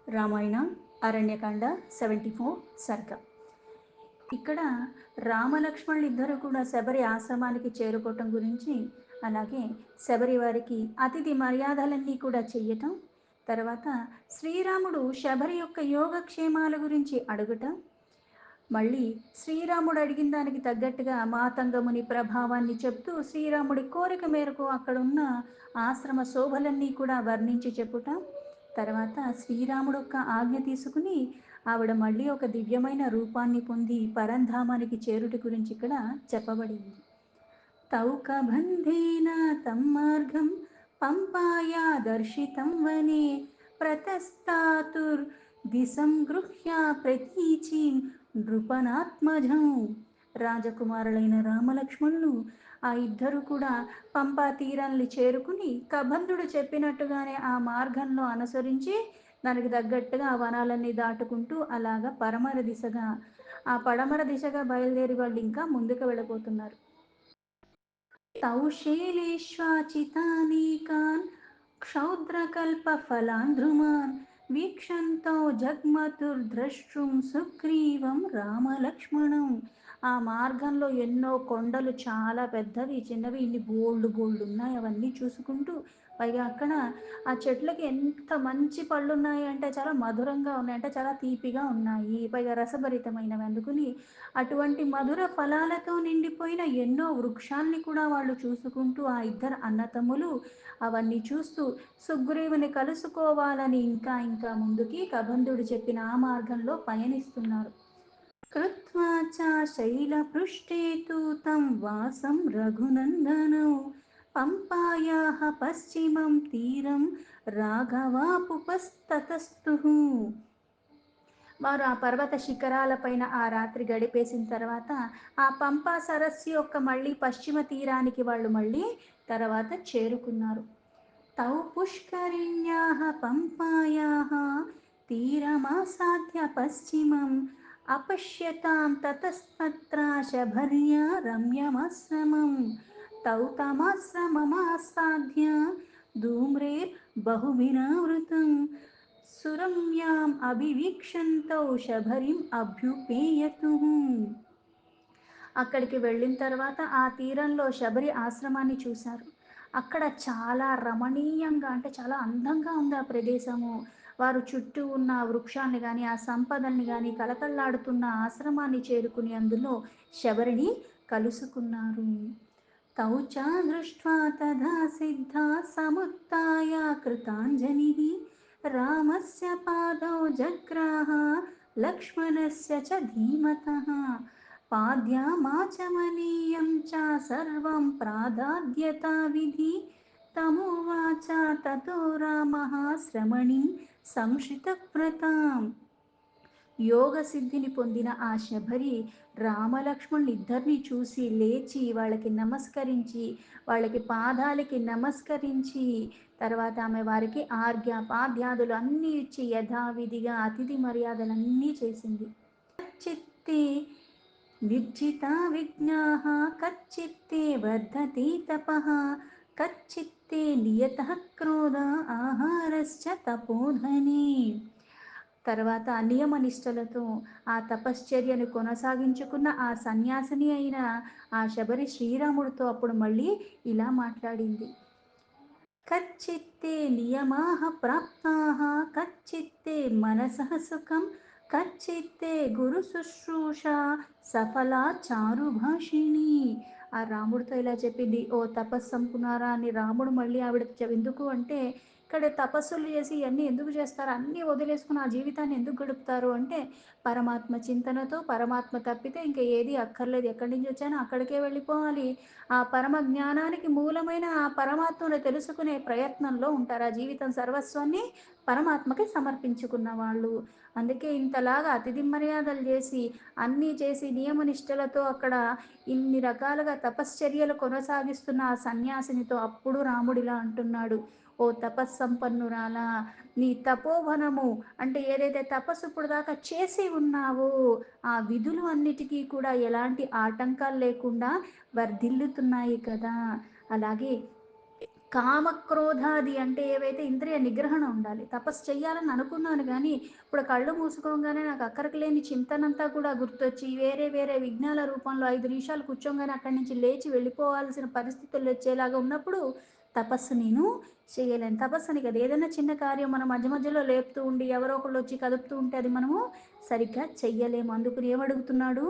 రామాయణ అరణ్యకాండ 74 సర్గ. ఇక్కడ రామలక్ష్మణులు ఇద్దరు కూడా శబరి ఆశ్రమానికి చేరుకోవటం గురించి, అలాగే శబరి వారికి అతిథి మర్యాదలన్నీ కూడా చెయ్యటం, తర్వాత శ్రీరాముడు శబరి యొక్క యోగక్షేమాల గురించి అడుగుటం, మళ్ళీ శ్రీరాముడు అడిగిన దానికి తగ్గట్టుగా మాతంగముని ప్రభావాన్ని చెప్తూ శ్రీరాముడి కోరిక మేరకు అక్కడున్న ఆశ్రమ శోభలన్నీ కూడా వర్ణించి చెప్పుట, తర్వాత శ్రీరాముడు యొక్క ఆజ్ఞ తీసుకుని ఆవిడ మళ్ళీ ఒక దివ్యమైన రూపాన్ని పొంది పరంధామానికి చేరుటి గురించి ఇక్కడ చెప్పబడింది. తౌకబంధేన తం మార్గం పంపాయా దర్శితం వనే ప్రతస్తాతుర్ దిశం గృహ్య ప్రతీచిం నృపనాత్మజం. రాజకుమారులైన రామలక్ష్మణులు ఆ ఇద్దరు కూడా పంపా తీరాన్ని చేరుకుని కబంధుడు చెప్పినట్టుగానే ఆ మార్గంలో అనుసరించి దానికి తగ్గట్టుగా ఆ వనాలన్నీ దాటుకుంటూ అలాగా పడమర దిశగా బయలుదేరి వాళ్ళు ఇంకా ముందుకు వెళ్ళబోతున్నారు. తౌశేలేష్వాచితానీకాన్ క్షౌద్రకల్పఫలాన్ ధ్రుమాన్ వీక్షంతో జగ్మతుర్ద్రష్టుం సుగ్రీవం రామలక్ష్మణం. ఆ మార్గంలో ఎన్నో కొండలు, చాలా పెద్దవి చిన్నవి ఇన్ని బోల్డ్ ఉన్నాయి. అవన్నీ చూసుకుంటూ పైగా అక్కడ ఆ చెట్లకి ఎంత మంచి పళ్ళు ఉన్నాయి అంటే చాలా మధురంగా ఉన్నాయి, అంటే చాలా తీపిగా ఉన్నాయి, పైగా రసభరితమైనవి. అందుకుని అటువంటి మధుర ఫలాలతో నిండిపోయిన ఎన్నో వృక్షాల్ని కూడా వాళ్ళు చూసుకుంటూ ఆ ఇద్దరు అన్నతమ్ములు అవన్నీ చూస్తూ సుగ్రీవుని కలుసుకోవాలని ఇంకా ఇంకా ముందుకి కబంధుడు చెప్పిన ఆ మార్గంలో పయనిస్తున్నారు. కృత్వా చ శైలపృష్ఠే తు తం వాసం రఘునందనౌ పంపాయాః పశ్చిమం తీరం రాఘవాపుపస్తతస్తుః. వారు ఆ పర్వత శిఖరాలపైన ఆ రాత్రి గడిపేసిన తర్వాత ఆ పంపా సరస్సు యొక్క మళ్ళీ పశ్చిమ తీరానికి వాళ్ళు మళ్ళీ తర్వాత చేరుకున్నారు. తౌ పుష్కరిణ్యాః పంపాయాః తీరమాసాద్య పశ్చిమం అపశ్యతాం తతస్తత్ర శబర్యా రమ్యమాశ్రమం. తౌ తమాశ్రమమాసాద్య ధూమ్రైర్ బహువినావృతం సురమ్యాం అభివీక్షంతౌ శబరిం అభ్యుపేయతుః. అక్కడికి వెళ్ళిన తర్వాత ఆ తీరంలో శబరి ఆశ్రమాన్ని చూశారు. అక్కడ చాలా రమణీయంగా, అంటే చాలా అందంగా ఉంది ఆ ప్రదేశము. వారు చుట్టూ ఉన్న వృక్షాన్ని కానీ ఆ సంపదల్ని కానీ కలకల్లాడుతున్న ఆశ్రమాన్ని చేరుకుని అందులో శబరిని కలుసుకున్నారు. తౌ చ దృష్ట్వా తదా సిద్ధా సముత్థాయ కృతాంజలిః రామస్య పాదౌ జగ్రాహ లక్ష్మణస్య చ ధీమతః పాద్యామాచమనీయం చ సర్వం ప్రాదాద్యతా విధి తమువాచ తతో రామః శ్రమణిం సంశ్రితవ్రతాం. యోగ సిద్ధిని పొందిన ఆ శబరి రామలక్ష్మణులు ఇద్దరిని చూసి లేచి వాళ్ళకి నమస్కరించి, వాళ్ళకి పాదాలకి నమస్కరించి, తర్వాత ఆమె వారికి ఆర్ఘ్యపాద్యాదులు అన్నీ ఇచ్చి యథావిధిగా అతిథి మర్యాదలన్నీ చేసింది. చిత్తే నిర్జితా విజ్ఞాః కచ్చిత్తే వర్ధతే తపః కచ్చిత్తే నియతః క్రోధ ఆహారశ్చ తపోధనే. తర్వాత నియమ నిష్టలతో ఆ తపశ్చర్యను కొనసాగించుకున్న ఆ సన్యాసిని అయిన ఆ శబరి శ్రీరాముడితో అప్పుడు మళ్ళీ ఇలా మాట్లాడింది. కచ్చిత్తే నియమాః ప్రాప్తాః కచ్చిత్తే మనసః సుఖం కచ్చిత్తే గురు శుశ్రూష సఫలా చారుభాషిణి. ఆ రాముడితో ఇలా చెప్పింది. ఓ తపస్సంపునారా అని రాముడు మళ్ళీ ఆవిడ ఎందుకు అంటే, ఇక్కడ తపస్సులు చేసి ఇవన్నీ ఎందుకు చేస్తారు, అన్నీ వదిలేసుకుని ఆ జీవితాన్ని ఎందుకు గడుపుతారు అంటే, పరమాత్మ చింతనతో పరమాత్మ తప్పితే ఇంకా ఏది అక్కర్లేదు, ఎక్కడి నుంచి వచ్చానో అక్కడికే వెళ్ళిపోవాలి, ఆ పరమ జ్ఞానానికి మూలమైన ఆ పరమాత్మను తెలుసుకునే ప్రయత్నంలో ఉంటారు. ఆ జీవితం సర్వస్వాన్ని పరమాత్మకి సమర్పించుకున్న వాళ్ళు. అందుకే ఇంతలాగా అతిథి మర్యాదలు చేసి అన్నీ చేసి నియమనిష్టలతో అక్కడ ఇన్ని రకాలుగా తపశ్చర్యలు కొనసాగిస్తున్న ఆ సన్యాసినితో అప్పుడు రాముడిలా అంటున్నాడు. ఓ తపస్సంపన్నురాలా, నీ తపోవనము అంటే ఏదైతే తపస్సు ఇప్పుడు దాకా చేసి ఉన్నావో ఆ విధులు అన్నిటికీ కూడా ఎలాంటి ఆటంకాలు లేకుండా వర్ధిల్లుతున్నాయి కదా. అలాగే కామక్రోధాది అంటే ఏవైతే ఇంద్రియ నిగ్రహణ ఉండాలి. తపస్సు చెయ్యాలని అనుకున్నాను గానీ, ఇప్పుడు కళ్ళు మూసుకోంగానే నాకు అక్కరకు లేని చింతనంతా కూడా గుర్తొచ్చి, వేరే వేరే విఘ్నాల రూపంలో 5 నిమిషాలు కూర్చోంగానే అక్కడి నుంచి లేచి వెళ్ళిపోవాల్సిన పరిస్థితులొచ్చేలాగా ఉన్నప్పుడు, తపస్సు నేను చేయలేను. తపస్సని కాదు, ఏదైనా చిన్న కార్యం మనం మధ్య మధ్యలో లేపుతూ ఉండి, ఎవరో ఒకళ్ళొచ్చి కదుపుతూ ఉంటే అది మనము సరిగ్గా చెయ్యలేము. అందుకని ఏమడుగుతున్నాడు?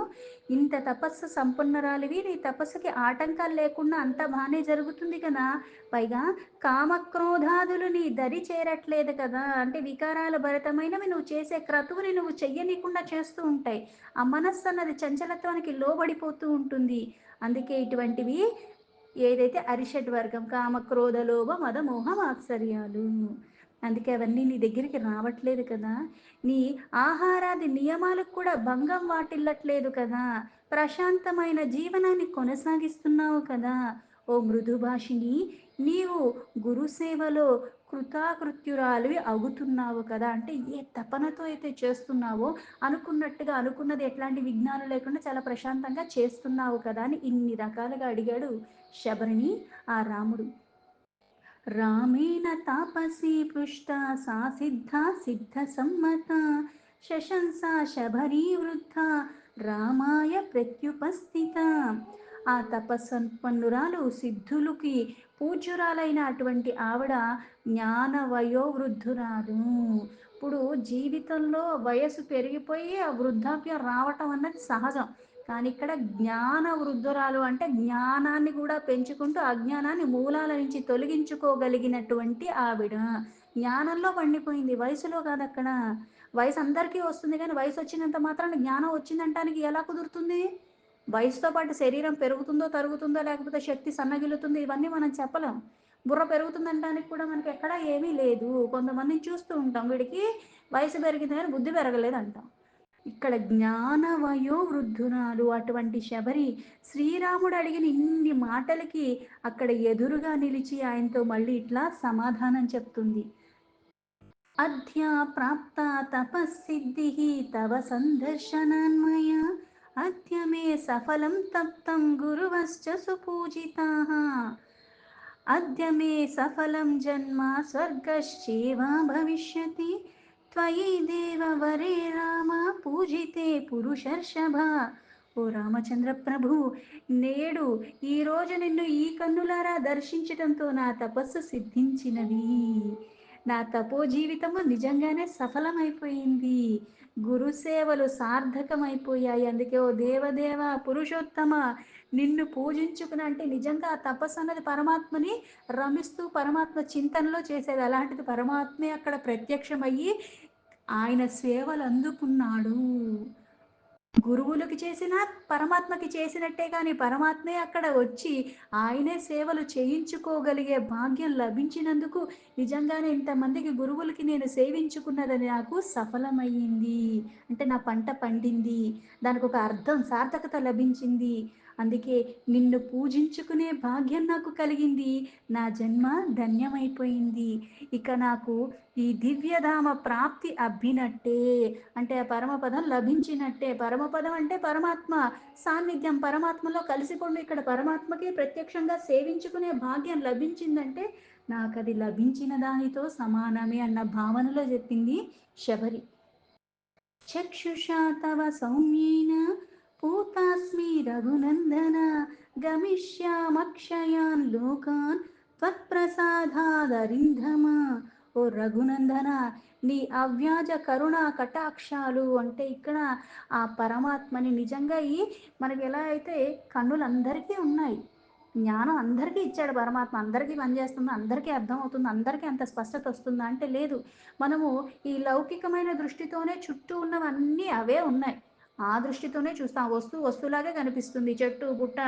ఇంత తపస్సు సంపన్నురాలివి, నీ తపస్సుకి ఆటంకాలు లేకుండా అంతా బానే జరుగుతుంది కదా! పైగా కామక్రోధాదులు నీ దరి చేరట్లేదు కదా! అంటే వికారాల భరితమైనవి నువ్వు చేసే క్రతువుని నువ్వు చెయ్యనీకుండా చేస్తూ ఉంటాయి. ఆ మనస్సన్నది చంచలత్వానికి లోబడిపోతూ ఉంటుంది. అందుకే ఇటువంటివి ఏదైతే అరిషడ్ వర్గం కామ, క్రోధ, లోభ, మద, మోహ, మాత్సర్యాలు. అందుకే అవన్నీ నీ దగ్గరికి రావట్లేదు కదా! నీ ఆహారాది నియమాలకు కూడా భంగం వాటిల్లట్లేదు కదా! ప్రశాంతమైన జీవనాన్ని కొనసాగిస్తున్నావు కదా! ఓ మృదుభాషిణి, నీవు గురుసేవలో కృతాకృత్యురాలివి అవుతున్నావు కదా! అంటే ఏ తపనతో అయితే చేస్తున్నావో అనుకున్నట్టుగా అనుకున్నది ఎట్లాంటి విఘ్నాలు లేకుండా చాలా ప్రశాంతంగా చేస్తున్నావు కదా! అని ఇన్ని రకాలుగా అడిగాడు శబరిని ఆ రాముడు. రామేణ తాపసీ పృష్టా సా సిద్ధా సిద్ధసమ్మతా శశంసా శబరీ వృద్ధా రామాయ ప్రత్యుపస్థిత. ఆ తపస్సంపన్నురాలు సిద్ధులకి పూజ్యురాలైన అటువంటి ఆవిడ జ్ఞాన వయోవృద్ధురాలు. ఇప్పుడు జీవితంలో వయసు పెరిగిపోయి ఆ వృద్ధాప్యం రావటం అన్నది సహజం. కానీ ఇక్కడ జ్ఞాన వృద్ధురాలు అంటే జ్ఞానాన్ని కూడా పెంచుకుంటూ అజ్ఞానాన్ని మూలాల నుంచి తొలగించుకోగలిగినటువంటి ఆవిడ. జ్ఞానంలో పండిపోయింది. వయసులో కాదక్కడ. వయసు అందరికీ వస్తుంది గానీ, వయసొచ్చినంత మాత్రాన జ్ఞానం వచ్చిందంటానికి ఎలా కుదురుతుంది? వయసుతో పాటు శరీరం పెరుగుతుందో, తరుగుతుందో, లేకపోతే శక్తి సన్నగిల్లుతుందో ఇవన్నీ మనం చెప్పలేం. బుర్ర పెరుగుతుందనడానికి కూడా మనకెక్కడా ఏమీ లేదు. కొంతమందిని చూస్తూ ఉంటాం. వీడికి వయసు పెరిగింది గానీ బుద్ధి పెరగలేదంటాం. ఇక్కడ జ్ఞాన వయో వృద్ధురాలు అటువంటి శబరి శ్రీరాముడు అడిగిన ఇన్ని మాటలకి అక్కడ ఎదురుగా నిలిచి ఆయనతో మళ్ళీ ఇట్లా సమాధానం చెప్తుంది. అద్య ప్రాప్తా తపస్సిద్ధిః తవ సందర్శనాన్మయా అద్య మే సఫలం తప్తం గురువశ్చ సుపూజితాః అద్య మే సఫలం జన్మ స్వర్గశ్చేవ భవిష్యతి త్వయి దేవవరే రామ పూజితే పురుషర్షభ. ఓ రామచంద్ర ప్రభు, నేడు ఈరోజు నిన్ను ఈ కన్నులారా దర్శించటంతో నా తపస్సు సిద్ధించినది. నా తపో జీవితము నిజంగానే సఫలమైపోయింది. గురుసేవలు సార్థకమైపోయాయి. అందుకే ఓ దేవదేవ పురుషోత్తమ, నిన్ను పూజించుకుని అంటే నిజంగా ఆ తపస్సు అన్నది పరమాత్మని రమిస్తూ పరమాత్మ చింతనలో చేసేది. అలాంటిది పరమాత్మే అక్కడ ప్రత్యక్షమయ్యి ఆయన సేవలు అందుకున్నాడు. గురువులకి చేసినా పరమాత్మకి చేసినట్టే కానీ పరమాత్మే అక్కడ వచ్చి ఆయనే సేవలు చేయించుకోగలిగే భాగ్యం లభించినందుకు నిజంగానే ఇంతమందికి గురువులకి నేను సేవించుకున్నదని నాకు సఫలమయ్యింది. అంటే నా పంట పండింది. దానికి ఒక అర్థం సార్థకత లభించింది. అందుకే నిన్ను పూజించుకునే భాగ్యం నాకు కలిగింది. నా జన్మ ధన్యమైపోయింది. ఇక నాకు ఈ దివ్యధామ ప్రాప్తి అబ్బినట్టే. అంటే ఆ పరమపదం లభించినట్టే. పరమపదం అంటే పరమాత్మ సాన్నిధ్యం. పరమాత్మలో కలిసిపోండి. ఇక్కడ పరమాత్మకే ప్రత్యక్షంగా సేవించుకునే భాగ్యం లభించిందంటే నాకది లభించిన దానితో సమానమే అన్న భావనలో చెప్పింది శబరి. చక్షుషా తవ సౌమ్యేన పూతాస్మి రఘునందన గమిష్యామక్షయాన్ లోకాన్ త్వత్ప్రసాదాదరింధమ. ఓ రఘునందన, నీ అవ్యాజ కరుణ కటాక్షాలు అంటే ఇక్కడ ఆ పరమాత్మని నిజంగా మనకి ఎలా అయితే కన్నులందరికీ ఉన్నాయి, జ్ఞానం అందరికీ ఇచ్చాడు పరమాత్మ. అందరికీ పనిచేస్తుందా? అందరికీ అర్థమవుతుందా? అందరికీ అంత స్పష్టత వస్తుందా? అంటే లేదు. మనము ఈ లౌకికమైన దృష్టితోనే చుట్టూ ఉన్నవన్నీ అవే ఉన్నాయి. ఆ దృష్టితోనే చూస్తాం. వస్తువు వస్తువులాగే కనిపిస్తుంది. చెట్టు, పుట్ట,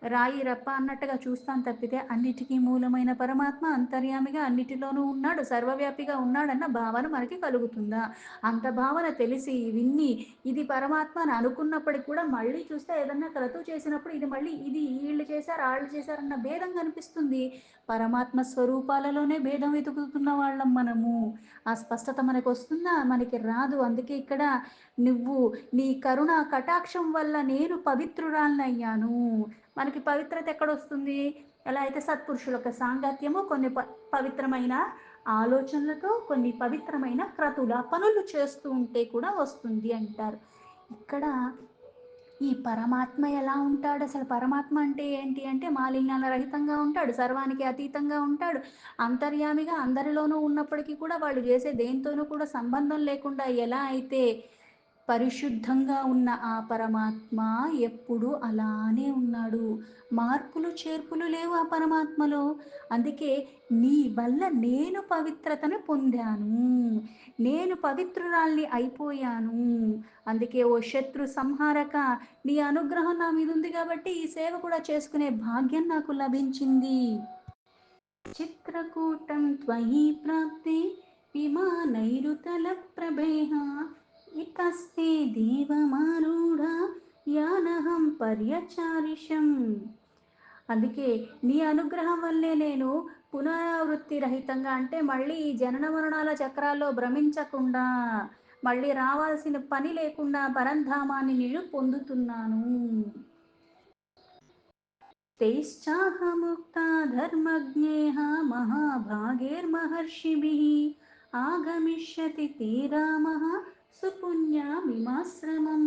రాయి, రప్ప అన్నట్టుగా చూస్తాం తప్పితే అన్నిటికీ మూలమైన పరమాత్మ అంతర్యామిగా అన్నిటిలోనూ ఉన్నాడు, సర్వవ్యాపిగా ఉన్నాడన్న భావన మనకి కలుగుతుందా? అంత భావన తెలిసి, విన్ని ఇది పరమాత్మ అని అనుకున్నప్పటికి కూడా మళ్ళీ చూస్తే ఏదన్నా క్రతువు చేసినప్పుడు ఇది మళ్ళీ ఇది ఈళ్ళు చేశారు, ఆళ్ళు చేశారన్న భేదం కనిపిస్తుంది. పరమాత్మ స్వరూపాలలోనే భేదం వెతుకుతున్న వాళ్ళం మనము. ఆ స్పష్టత మనకొస్తుందా? మనకి రాదు. అందుకే ఇక్కడ నువ్వు నీ కరుణ కటాక్షం వల్ల నేను పవిత్రురాలినయ్యాను. మనకి పవిత్రత ఎక్కడొస్తుంది? ఎలా అయితే సత్పురుషుల యొక్క సాంగత్యము కొన్ని పవిత్రమైన ఆలోచనలతో, కొన్ని పవిత్రమైన క్రతువులు, ఆ పనులు చేస్తూ ఉంటే కూడా వస్తుంది అంటారు. ఇక్కడ ఈ పరమాత్మ ఎలా ఉంటాడు? అసలు పరమాత్మ అంటే ఏంటి అంటే మాలిన్యాల రహితంగా ఉంటాడు. సర్వానికి అతీతంగా ఉంటాడు. అంతర్యామిగా అందరిలోనూ ఉన్నప్పటికీ కూడా వాళ్ళు చేసే దేనితోనూ కూడా సంబంధం లేకుండా ఎలా అయితే పరిశుద్ధంగా ఉన్న ఆ పరమాత్మ ఎప్పుడూ అలానే ఉన్నాడు. మార్పులు, చేర్పులు లేవు ఆ పరమాత్మలో. అందుకే నీ వల్ల నేను పవిత్రతను పొందాను. నేను పవిత్రురాల్ని అయిపోయాను. అందుకే ఓ శత్రు సంహారక నీ అనుగ్రహం నా మీదుంది గాబట్టి ఈ సేవ కూడా చేసుకునే భాగ్యం నాకు లభించింది. చిత్రకూటం త్వయి ప్రాప్తే విమానైరుతలప్రభేః ఇతస్తే దేవమారూఢా యానహం పర్యచారిషం. అందుకే నీ అనుగ్రహం వల్లే నేను పునరావృత్తి రహితంగా అంటే మళ్ళీ ఈ జనన మరణాల చక్రాల్లో భ్రమించకుండా, మళ్ళీ రావాల్సిన పని లేకుండా పరంధామాన్ని నేను పొందుతున్నాను. तैश्चाहमुक्ता धर्मज्ञेः महाभागैर्महर्षिभिः आगमिष्यति ते रामः సుపుణ్యమిమాశ్రమం.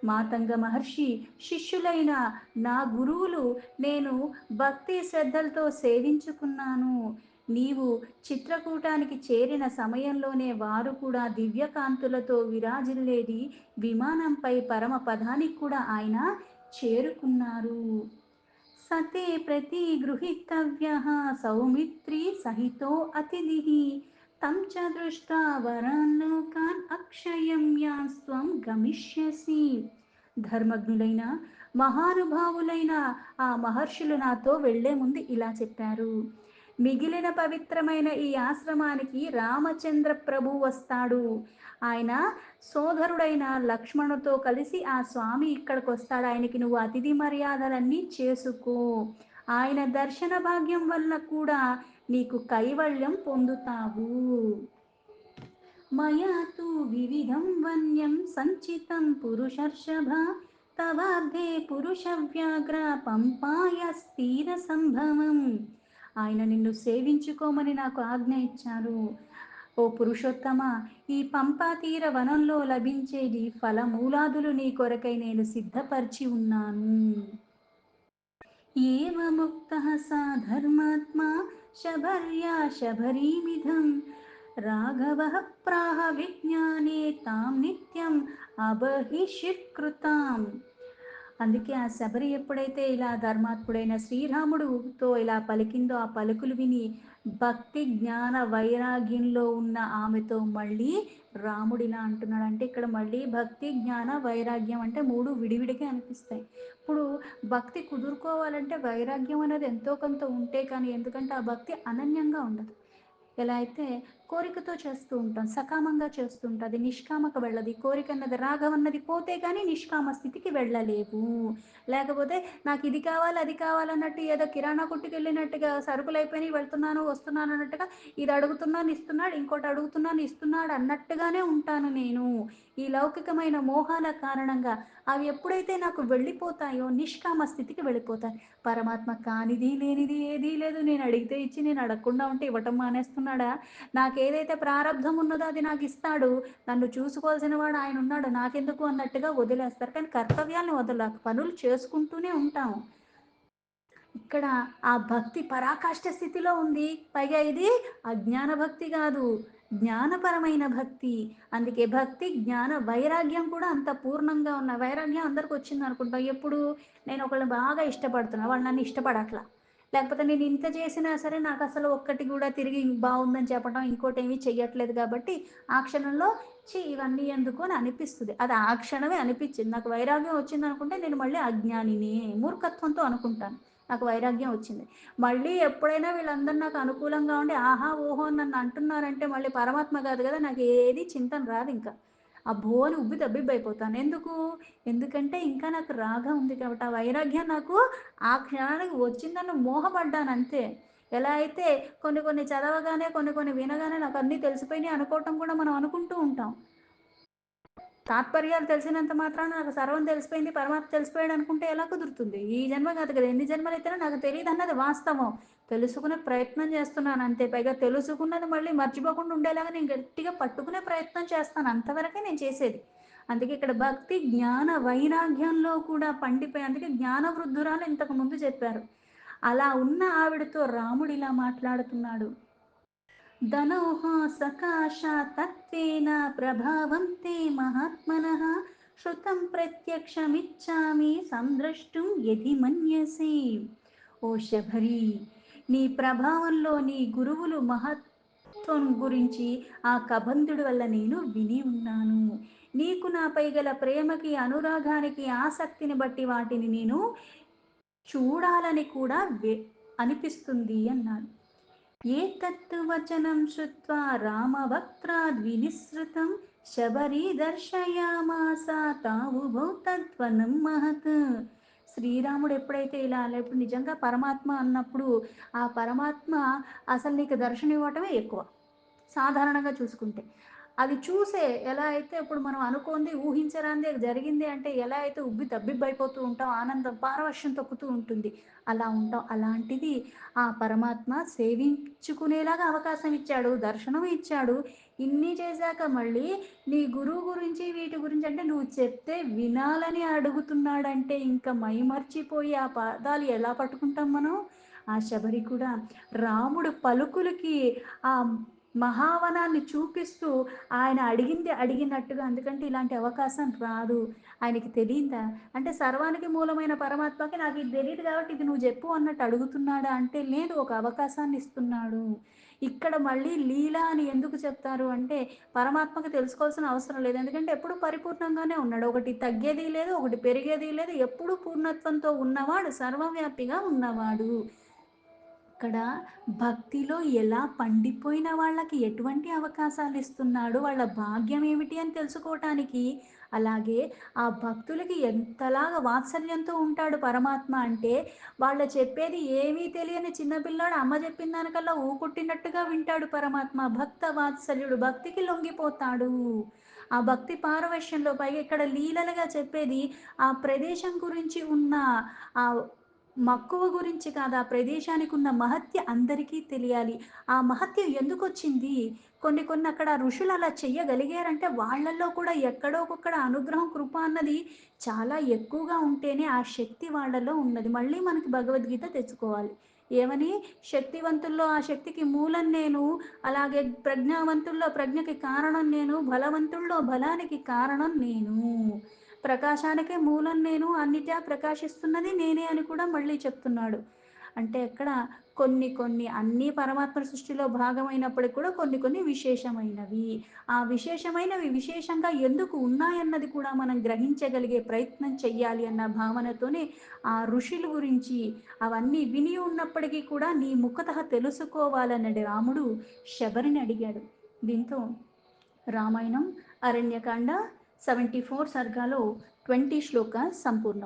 మాతంగ మహర్షి శిష్యులైన నా గురువులు నేను భక్తి శ్రద్ధలతో సేవించుకున్నాను. నీవు చిత్రకూటానికి చేరిన సమయంలోనే వారు కూడా దివ్యకాంతులతో విరాజిల్లేది విమానంపై పరమ పదానికి కూడా ఆయన చేరుకున్నారు. సతే प्रतिगृहीतव्यः सौमित्री सहितो अतिथिः तं च दृष्ट्वा वरान् लोकान् अक्षयं यास्त्वं గమిష్యసి. ధర్మజ్ఞులైన మహానుభావులైన ఆ మహర్షులు నాతో వెళ్లే ముందు ఇలా చెప్పారు. మిగిలిన పవిత్రమైన ఈ ఆశ్రమానికి రామచంద్ర ప్రభు వస్తాడు. ఆయన సోదరుడైన లక్ష్మణుతో కలిసి ఆ స్వామి ఇక్కడికి వస్తాడు. ఆయనకి నువ్వు అతిథి మర్యాదలన్నీ చేసుకో. ఆయన దర్శన భాగ్యం వల్ల కూడా నీకు కైవల్యం పొందుతావు. మయా తు వివిధం వన్యం సంచితం పురుషర్షభ తవాబ్ధే పురుష వ్యాఘ్ర పంపాయ స్థిర సంభవం. ఆయన నిన్ను సేవించుకోమని నాకు ఆజ్ఞ ఇచ్చారు. ఓ పురుషోత్తమ, ఈ పంపా తీర వనంలో లభించేది ఫలమూలాదులు నీ కొరకై నేను సిద్ధపరిచి ఉన్నాను. ఏవముక్తః సా ధర్మాత్మా శబర్యా శబరీమిధం రాఘవః ప్రాహ విజ్ఞానే తాం నిత్యం అబహిషిత్కృతాం. అందుకే ఆ శబరి ఎప్పుడైతే ఇలా ధర్మాత్ముడైన శ్రీరాముడుతో ఇలా పలికిందో ఆ పలుకులు విని భక్తి జ్ఞాన వైరాగ్యంలో ఉన్న ఆమెతో మళ్ళీ రాముడు ఇలా అంటున్నాడు. అంటే ఇక్కడ మళ్ళీ భక్తి జ్ఞాన వైరాగ్యం అంటే మూడు విడివిడిగా అనిపిస్తాయి. ఇప్పుడు భక్తి కుదురుకోవాలంటే వైరాగ్యం అనేది ఎంతో కొంత ఉంటే కానీ, ఎందుకంటే ఆ భక్తి అనన్యంగా ఉండదు. ఎలా అయితే కోరికతో చేస్తూ ఉంటాం, సకామంగా చేస్తూ ఉంటాం, అది నిష్కామకు వెళ్ళదు. ఈ కోరిక అన్నది రాగం అన్నది పోతే కానీ నిష్కామ స్థితికి వెళ్ళలేవు. లేకపోతే నాకు ఇది కావాలి అది కావాలన్నట్టు ఏదో కిరాణా కొట్టుకు వెళ్ళినట్టుగా సరుకులు అయిపోయినాయి వెళ్తున్నాను వస్తున్నాను అన్నట్టుగా ఇది అడుగుతున్నాను ఇస్తున్నాడు, ఇంకోటి అడుగుతున్నాను ఇస్తున్నాడు అన్నట్టుగానే ఉంటాను నేను. ఈ లౌకికమైన మోహాల కారణంగా అవి ఎప్పుడైతే నాకు వెళ్ళిపోతాయో నిష్కామ స్థితికి వెళ్ళిపోతాయి. పరమాత్మ కానిది లేనిది ఏదీ లేదు. నేను అడిగితే ఇచ్చి నేను అడగకుండా ఉంటే ఇవ్వటం మానేస్తున్నాడా? నాకేదైతే ప్రారంధం ఉన్నదో అది నాకు ఇస్తాడు. నన్ను చూసుకోవాల్సిన వాడు ఆయన ఉన్నాడు. నాకెందుకు అన్నట్టుగా వదిలేస్తారు. కానీ కర్తవ్యాలను వదలకు. పనులు చేసుకుంటూనే ఉంటాం. ఇక్కడ ఆ భక్తి పరాకాష్ఠ స్థితిలో ఉంది. పైగా ఇది అజ్ఞాన భక్తి కాదు. జ్ఞానపరమైన భక్తి. అందుకే భక్తి, జ్ఞాన, వైరాగ్యం కూడా అంత పూర్ణంగా ఉన్న వైరాగ్యం అందరికి వచ్చిందనుకుంటాం. ఎప్పుడు నేను ఒకళ్ళని బాగా ఇష్టపడుతున్నా. వాళ్ళు నన్ను ఇష్టపడట్ల. లేకపోతే నేను ఇంత చేసినా సరే నాకసలు ఒక్కటి కూడా తిరిగి బావుందని చెప్పడం, ఇంకోటేమి చెయ్యట్లేదు కాబట్టి ఆ క్షణంలో ఛీ! ఇవన్నీ ఎందుకు అని అనిపిస్తది. అది ఆ క్షణమే అనిపిచ్చింది. నాకు వైరాగ్యం వచ్చిందనుకుంటే నేను మళ్ళీ అజ్ఞానినే, మూర్ఖత్వంతో అనుకుంటాను. నాకు వైరాగ్యం వచ్చింది. మళ్ళీ ఎప్పుడైనా వీళ్ళందరూ నాకు అనుకూలంగా ఉండి ఆహా! ఓహో! అని నన్ను అంటున్నారంటే మళ్ళీ పరమాత్మ కాదు కదా! నాకు ఏది చింతన రాదింక. అబ్బో! అని ఉబ్బి తబ్బిబ్బయిపోతాను. ఎందుకు? ఎందుకంటే ఇంకా నాకు రాగం ఉంది కాబట్టి. ఆ వైరాగ్యం నాకు ఆ క్షణానికి వచ్చిందని మోహపడ్డానంతే. ఎలా అయితే కొన్ని కొన్ని చదవగానే, కొన్ని కొన్ని వినగానే నాకన్నీ తెలిసిపోయినాయి అనుకోవటం కూడా మనం అనుకుంటూ ఉంటాం. తాత్పర్యాలు తెలిసినంత మాత్రాన నాకు సర్వం తెలిసిపోయింది, పరమాత్మ తెలిసిపోయాడు అనుకుంటే ఎలా కుదురుతుంది? ఈ జన్మ కాదు కదా! ఎన్ని జన్మలెత్తినా నాకు తెలీదన్నది వాస్తవం. తెలుసుకునే ప్రయత్నం చేస్తున్నాను అంతే. పైగా తెలుసుకున్నది మళ్ళీ మర్చిపోకుండా ఉండేలాగా నేను గట్టిగా పట్టుకునే ప్రయత్నం చేస్తాను. అంతవరకే నేను చేసేది. అందుకే ఇక్కడ భక్తి, జ్ఞాన, వైరాగ్యంలో కూడా పండిపోయి అందుకే జ్ఞాన వృద్ధురాలు ఇంతకు ముందు చెప్పారు. అలా ఉన్న ఆవిడతో రాముడిలా మాట్లాడుతున్నాడు. ధనోః సకాశాత్తత్వేన ప్రభావం తే మహాత్మనః श्रुतं ప్రత్యక్షమిచ్చామి సంద్రష్టుం యది మన్యసే. ఓ శబరి, నీ ప్రభావంలో నీ గురువులు మహత్వం గురించి ఆ కబంధుడి వల్ల నేను విని ఉన్నాను. నీకు నాపై గల ప్రేమకి, అనురాగానికి, ఆసక్తిని బట్టి వాటిని నేను చూడాలని కూడా అనిపిస్తుంది అన్నాడు. ఏతత్తు వచనం శ్రుత్వా రామవక్త్రాద్వినిసృతం శబరీ దర్శయామాస తావుభౌ తద్వనం మహత్. శ్రీరాముడు ఎప్పుడైతే ఇలా ఇప్పుడు నిజంగా పరమాత్మ అన్నప్పుడు ఆ పరమాత్మ అసలు నీకు దర్శనం ఇవ్వటమే ఎక్కువ సాధారణంగా చూసుకుంటే. అది చూసే ఎలా అయితే ఇప్పుడు మనం అనుకోంది ఊహించరానిదే జరిగింది అంటే ఎలా అయితే ఉబ్బి తబ్బిబ్బైపోతూ ఉంటాం, ఆనందం పారవశ్యం తొక్కుతూ ఉంటుంది. అలా ఉంటాం. అలాంటిది ఆ పరమాత్మ సేవించుకునేలాగా అవకాశం ఇచ్చాడు, దర్శనం ఇచ్చాడు. ఇన్ని చేశాక మళ్ళీ నీ గురువు గురించి, వీటి గురించి అంటే నువ్వు చెప్తే వినాలని అడుగుతున్నాడంటే ఇంక మైమర్చిపోయి ఆ పాదాలు ఎలా పట్టుకుంటాం మనం? ఆ శబరి కూడా రాముడు పలుకులకి ఆ మహావనాన్ని చూపిస్తూ ఆయన అడిగింది అడిగినట్టుగా ఎందుకంటే ఇలాంటి అవకాశం రాదు. ఆయనకి తెలీదా? అంటే సర్వానికి మూలమైన పరమాత్మకి నాకు ఇది తెలీదు కాబట్టి ఇది నువ్వు జెప్పు అన్నట్టు అడుగుతున్నాడా అంటే లేదు. ఒక అవకాశాన్ని ఇస్తున్నాడు. ఇక్కడ మళ్ళీ లీల అని ఎందుకు చెప్తారు అంటే పరమాత్మకి తెలుసుకోవాల్సిన అవసరం లేదు. ఎందుకంటే ఎప్పుడు పరిపూర్ణంగానే ఉన్నాడు. ఒకటి తగ్గేది లేదు, ఒకటి పెరిగేది లేదు. ఎప్పుడూ పూర్ణత్వంతో ఉన్నవాడు, సర్వవ్యాపిగా ఉన్నవాడు. ఇక్కడ భక్తిలో ఎలా పండిపోయిన వాళ్ళకి ఎటువంటి అవకాశాలు ఇస్తున్నాడు, వాళ్ళ భాగ్యం ఏమిటి అని తెలుసుకోవటానికి, అలాగే ఆ భక్తులకి ఎంతలాగా వాత్సల్యంతో ఉంటాడు పరమాత్మ అంటే, వాళ్ళు చెప్పేది ఏమీ తెలియని చిన్న పిల్లాడు అమ్మ చెప్పిన దానికల్లా ఊకుట్టినట్టుగా వింటాడు పరమాత్మ. భక్త వాత్సల్యుడు, భక్తికి లొంగిపోతాడు. ఆ భక్తి పారవశ్యంలో పైగా ఇక్కడ లీలలుగా చెప్పేది ఆ ప్రదేశం గురించి ఉన్న ఆ మక్కువ గురించి కాదు. ఆ ప్రదేశానికి ఉన్న మహత్య అందరికీ తెలియాలి. ఆ మహత్యం ఎందుకొచ్చింది? కొన్ని కొన్ని అక్కడ ఋషులు అలా చెయ్యగలిగారంటే వాళ్ళల్లో కూడా ఎక్కడో ఒక్కడ అనుగ్రహం, కృప అన్నది చాలా ఎక్కువగా ఉంటేనే ఆ శక్తి వాళ్ళలో ఉన్నది. మళ్ళీ మనకి భగవద్గీత తెచ్చుకోవాలి. ఏమని? శక్తివంతుల్లో ఆ శక్తికి మూలం నేను, అలాగే ప్రజ్ఞావంతుల్లో ప్రజ్ఞకి కారణం నేను, బలవంతుల్లో బలానికి కారణం నేను. ప్రకాశానికే మూలం నేను, అన్నిటా ప్రకాశిస్తున్నది నేనే అని కూడా మళ్ళీ చెప్తున్నాడు. అంటే ఎక్కడ కొన్ని కొన్ని అన్నీ పరమాత్మ సృష్టిలో భాగమైనప్పటికి కూడా కొన్ని కొన్ని విశేషమైనవి. ఆ విశేషమైనవి విశేషంగా ఎందుకు ఉన్నాయన్నది కూడా మనం గ్రహించగలిగే ప్రయత్నం చెయ్యాలి అన్న భావనతోనే ఆ ఋషుల గురించి అవన్నీ విని ఉన్నప్పటికీ కూడా నీ ముఖతః తెలుసుకోవాలన్నది రాముడు శబరిని అడిగాడు. దీంతో రామాయణం అరణ్యకాండ 74 సర్గాలో 20 శ్లోక సంపూర్ణం.